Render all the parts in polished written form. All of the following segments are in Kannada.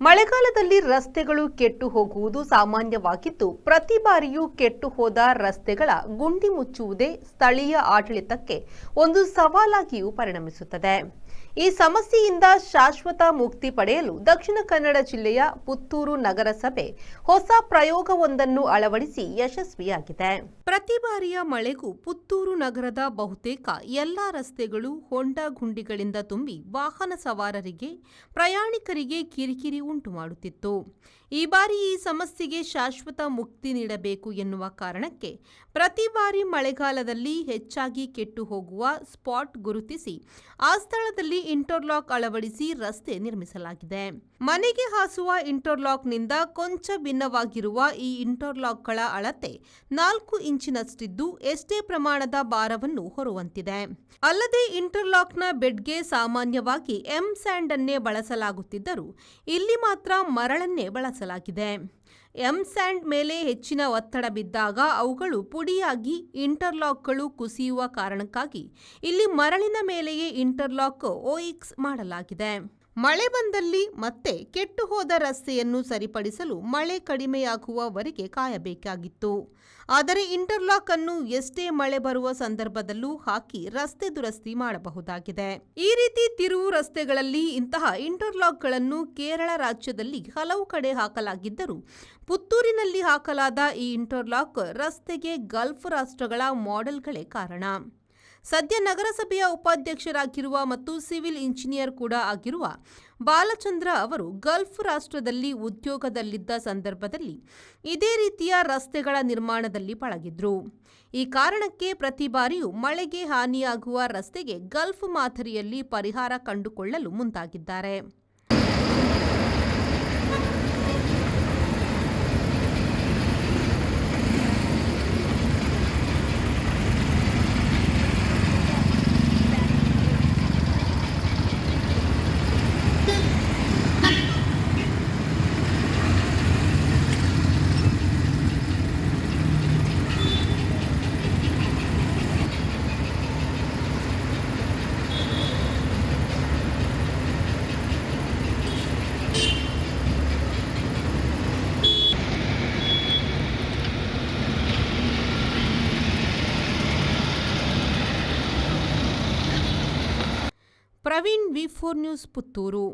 ಮಳೆಗಾಲದಲ್ಲಿ ರಸ್ತೆಗಳು ಕೆಟ್ಟು ಹೋಗುವುದು ಸಾಮಾನ್ಯವಾಗಿದ್ದು, ಪ್ರತಿ ಬಾರಿಯೂ ಕೆಟ್ಟು ಹೋದ ರಸ್ತೆಗಳ ಗುಂಡಿ ಮುಚ್ಚುವುದೇ ಸ್ಥಳೀಯ ಆಡಳಿತಕ್ಕೆ ಒಂದು ಸವಾಲಾಗಿಯೂ ಪರಿಣಮಿಸುತ್ತದೆ. ಈ ಸಮಸ್ಯೆಯಿಂದ ಶಾಶ್ವತ ಮುಕ್ತಿ ಪಡೆಯಲು ದಕ್ಷಿಣ ಕನ್ನಡ ಜಿಲ್ಲೆಯ ಪುತ್ತೂರು ನಗರಸಭೆ ಹೊಸ ಪ್ರಯೋಗವೊಂದನ್ನು ಅಳವಡಿಸಿ ಯಶಸ್ವಿಯಾಗಿದೆ. ಪ್ರತಿ ಬಾರಿಯ ಮಳೆಗೂ ಪುತ್ತೂರು ನಗರದ ಬಹುತೇಕ ಎಲ್ಲಾ ರಸ್ತೆಗಳು ಹೊಂಡ ಗುಂಡಿಗಳಿಂದ ತುಂಬಿ ವಾಹನ ಸವಾರರಿಗೆ, ಪ್ರಯಾಣಿಕರಿಗೆ ಕಿರಿಕಿರಿ ಉಂಟು ಮಾಡುತ್ತಿತ್ತು. ಈ ಬಾರಿ ಈ ಸಮಸ್ಯೆಗೆ ಶಾಶ್ವತ ಮುಕ್ತಿ ನೀಡಬೇಕು ಎನ್ನುವ ಕಾರಣಕ್ಕೆ ಪ್ರತಿ ಬಾರಿ ಮಳೆಗಾಲದಲ್ಲಿ ಹೆಚ್ಚಾಗಿ ಕೆಟ್ಟು ಹೋಗುವ ಸ್ಪಾಟ್ ಗುರುತಿಸಿ ಆ ಸ್ಥಳದಲ್ಲಿ ಇಂಟರ್ಲಾಕ್ ಅಳವಡಿಸಿ ರಸ್ತೆ ನಿರ್ಮಿಸಲಾಗಿದೆ. ಮನೆಗೆ ಹಾಸುವ ಇಂಟರ್ಲಾಕ್ನಿಂದ ಕೊಂಚ ಭಿನ್ನವಾಗಿರುವ ಈ ಇಂಟರ್ಲಾಕ್ಗಳ ಅಳತೆ 4 ಇಂಚಿನಷ್ಟಿದ್ದು ಎಷ್ಟೇ ಪ್ರಮಾಣದ ಭಾರವನ್ನು ಹೊರುವಂತಿದೆ. ಅಲ್ಲದೆ ಇಂಟರ್ಲಾಕ್ನ ಬೆಡ್ಗೆ ಸಾಮಾನ್ಯವಾಗಿ ಸ್ಯಾಂಡ್ ಅನ್ನೇ ಬಳಸಲಾಗುತ್ತಿದ್ದರೂ ಇಲ್ಲಿ ಮಾತ್ರ ಮರಳನ್ನೇ ಬಳಸಲಾಗಿದೆ. ಸ್ಯಾಂಡ್ ಮೇಲೆ ಹೆಚ್ಚಿನ ಒತ್ತಡ ಬಿದ್ದಾಗ ಅವುಗಳು ಪುಡಿಯಾಗಿ ಇಂಟರ್ಲಾಕ್ಗಳು ಕುಸಿಯುವ ಕಾರಣಕ್ಕಾಗಿ ಇಲ್ಲಿ ಮರಳಿನ ಮೇಲೆಯೇ ಇಂಟರ್ಲಾಕ್ ಓಎಕ್ಸ್ ಮಾಡಲಾಗಿದೆ. ಮಳೆ ಬಂದಲ್ಲಿ ಮತ್ತೆ ಕೆಟ್ಟು ಹೋದ ರಸ್ತೆಯನ್ನು ಸರಿಪಡಿಸಲು ಮಳೆ ಕಡಿಮೆಯಾಗುವವರೆಗೆ ಕಾಯಬೇಕಾಗಿತ್ತು. ಆದರೆ ಇಂಟರ್ಲಾಕ್ ಅನ್ನು ಎಷ್ಟೇ ಮಳೆ ಬರುವ ಸಂದರ್ಭದಲ್ಲೂ ಹಾಕಿ ರಸ್ತೆ ದುರಸ್ತಿ ಮಾಡಬಹುದಾಗಿದೆ. ಈ ರೀತಿ ತಿರುವು ರಸ್ತೆಗಳಲ್ಲಿ ಇಂತಹ ಇಂಟರ್ಲಾಕ್ಗಳನ್ನು ಕೇರಳ ರಾಜ್ಯದಲ್ಲಿ ಹಲವು ಕಡೆ ಹಾಕಲಾಗಿದ್ದರೂ ಪುತ್ತೂರಿನಲ್ಲಿ ಹಾಕಲಾದ ಈ ಇಂಟರ್ಲಾಕ್ ರಸ್ತೆಗೆ ಗಲ್ಫ್ ರಾಷ್ಟ್ರಗಳ ಮಾಡೆಲ್ಗಳೇ ಕಾರಣ. ಸದ್ಯ ನಗರಸಭೆಯ ಉಪಾಧ್ಯಕ್ಷರಾಗಿರುವ ಮತ್ತು ಸಿವಿಲ್ ಇಂಜಿನಿಯರ್ ಕೂಡ ಆಗಿರುವ ಬಾಲಚಂದ್ರ ಅವರು ಗಲ್ಫ್ ರಾಷ್ಟ್ರದಲ್ಲಿ ಉದ್ಯೋಗದಲ್ಲಿದ್ದ ಸಂದರ್ಭದಲ್ಲಿ ಇದೇ ರೀತಿಯ ರಸ್ತೆಗಳ ನಿರ್ಮಾಣದಲ್ಲಿ ಪಳಗಿದ್ರು. ಈ ಕಾರಣಕ್ಕೆ ಪ್ರತಿ ಬಾರಿಯೂ ಮಳೆಗೆ ಹಾನಿಯಾಗುವ ರಸ್ತೆಗೆ ಗಲ್ಫ್ ಮಾದರಿಯಲ್ಲಿ ಪರಿಹಾರ ಕಂಡುಕೊಳ್ಳಲು ಮುಂದಾಗಿದ್ದಾರೆ. Praveen, V4 news, Puttur.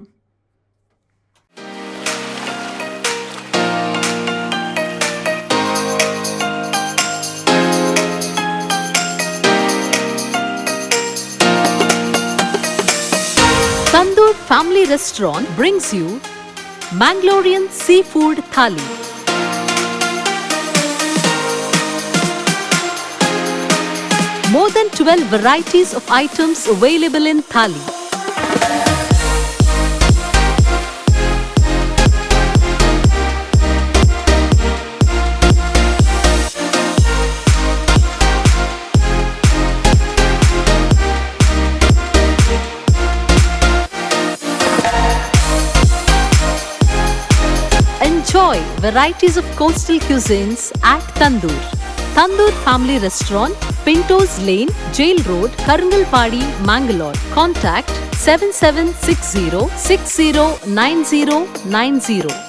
Tandoor Family Restaurant brings you Mangalorean Seafood Thali. More than 12 varieties of items available in Thali. Enjoy varieties of coastal cuisines at Tandoor. Tandoor Family Restaurant, Pintos Lane, Jail Road, Karangalpadi, Mangalore. Contact 7760 609090.